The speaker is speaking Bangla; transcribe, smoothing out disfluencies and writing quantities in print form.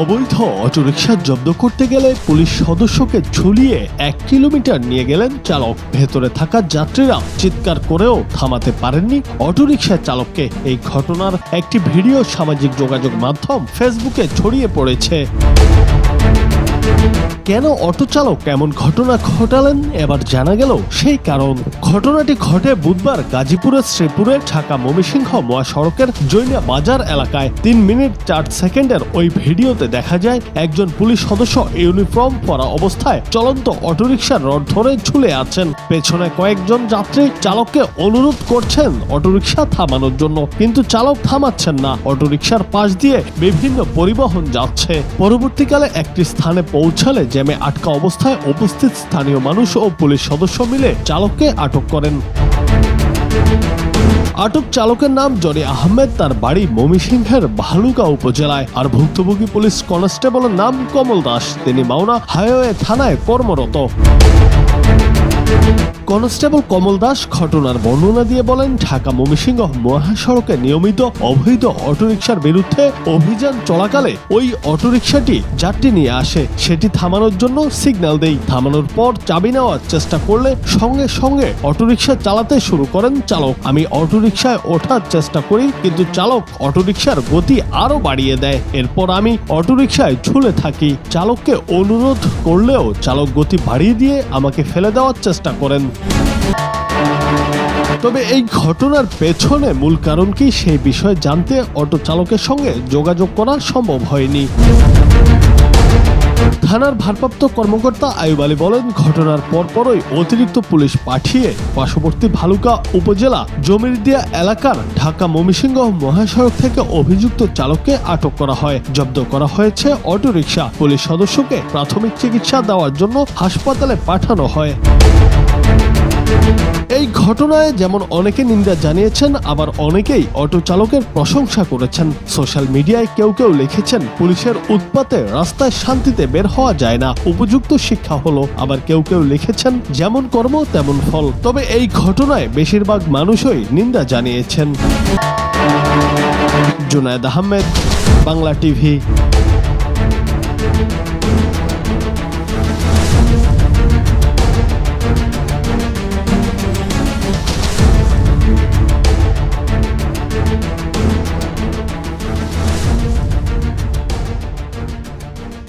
অবৈধ অটোরিকশা জব্দ করতে গেলে পুলিশ সদস্যকে ঝুলিয়ে 1 কিলোমিটার নিয়ে গেলেন চালক। ভেতরে থাকা যাত্রীরা চিৎকার করেও থামাতে পারেননি অটোরিকশা চালককে। এই ঘটনার একটি ভিডিও সামাজিক যোগাযোগ মাধ্যম ফেসবুকে ছড়িয়ে পড়েছে। কেন অটো চালক এমন ঘটনা ঘটালেন এবার জানা গেল সেই কারণ। ঘটনাটি ঘটে বুধবার গাজীপুরের শ্রীপুরের ঢাকা ময়মনসিংহ মহাসড়কের জৈনা বাজার এলাকায়। 3 মিনিট 4 সেকেন্ডের ওই ভিডিওতে দেখা যায় একজন পুলিশ সদস্য ইউনিফর্ম পরা অবস্থায় চলন্ত অটোরিকশার রড ধরে ঝুলে আছেন। পেছনে কয়েকজন যাত্রী চালককে অনুরোধ করছেন অটোরিকশা থামানোর জন্য, কিন্তু চালক থামাচ্ছেন না। অটোরিকশার পাশ দিয়ে বিভিন্ন পরিবহন যাচ্ছে। পরবর্তীকালে একটি স্থানে পৌঁছালে জ্যামে আটকা অবস্থায় উপস্থিত স্থানীয় মানুষ ও পুলিশ সদস্য মিলে চালককে আটক করেন। আটক চালকের নাম জনি আহমেদ, তার বাড়ি ময়মনসিংহের ভালুকা উপজেলায়। আর ভুক্তভোগী পুলিশ কনস্টেবলের নাম কমল দাস, তিনি মাওনা হাইওয়ে থানায় কর্মরত। কনস্টেবল কমল দাস ঘটনার বর্ণনা দিয়ে বলেন, ঢাকা ময়মনসিংহ মহাসড়কে নিয়মিত অবৈধ অটোরিকশার বিরুদ্ধে অভিযান চলাকালে ওই অটোরিকশাটি যাত্রী নিয়ে আসে। সেটি থামানোর জন্য সিগন্যাল দেই। থামানোর পর চাবি নেওয়ার চেষ্টা করলে সঙ্গে সঙ্গে অটোরিকশা চালাতে শুরু করেন চালক। আমি অটোরিকশায় ওঠার চেষ্টা করি, কিন্তু চালক অটোরিকশার গতি আরো বাড়িয়ে দেয়। এরপর আমি অটোরিকশায় ঝুলে থাকি। চালককে অনুরোধ করলেও চালক গতি বাড়িয়ে দিয়ে আমাকে ফেলে দেওয়ার চেষ্টা করেন। তবে এই ঘটনার পেছনে মূল কারণ কি সেই বিষয়ে জানতে অটো চালকের সঙ্গে যোগাযোগ করা সম্ভব হয়নি। থানার ভারপ্রাপ্ত কর্মকর্তা আয়ুব আলী বলেন, ঘটনার পরপরই অতিরিক্ত পুলিশ পাঠিয়ে পার্শ্ববর্তী ভালুকা উপজেলা জমিরদিয়া এলাকার ঢাকা ময়মনসিংহ মহাসড়ক থেকে অভিযুক্ত চালককে আটক করা হয়। জব্দ করা হয়েছে অটোরিকশা। পুলিশ সদস্যকে প্রাথমিক চিকিৎসা দেওয়ার জন্য হাসপাতালে পাঠানো হয়। এই ঘটনায় যেমন অনেকে নিন্দা জানিয়েছেন, আবার অনেকেই অটো চালকের প্রশংসা করেছেন। সোশ্যাল মিডিয়ায় কেউ কেউ লিখেছেন, পুলিশের উৎপাতে রাস্তায় শান্তিতে বের হওয়া যায় না, উপযুক্ত শিক্ষা হলো। আবার কেউ কেউ লিখেছেন, যেমন কর্ম তেমন ফল। তবে এই ঘটনায় বেশিরভাগ মানুষই নিন্দা জানিয়েছেন। জুনায়েদ আহমেদ, বাংলা টিভি।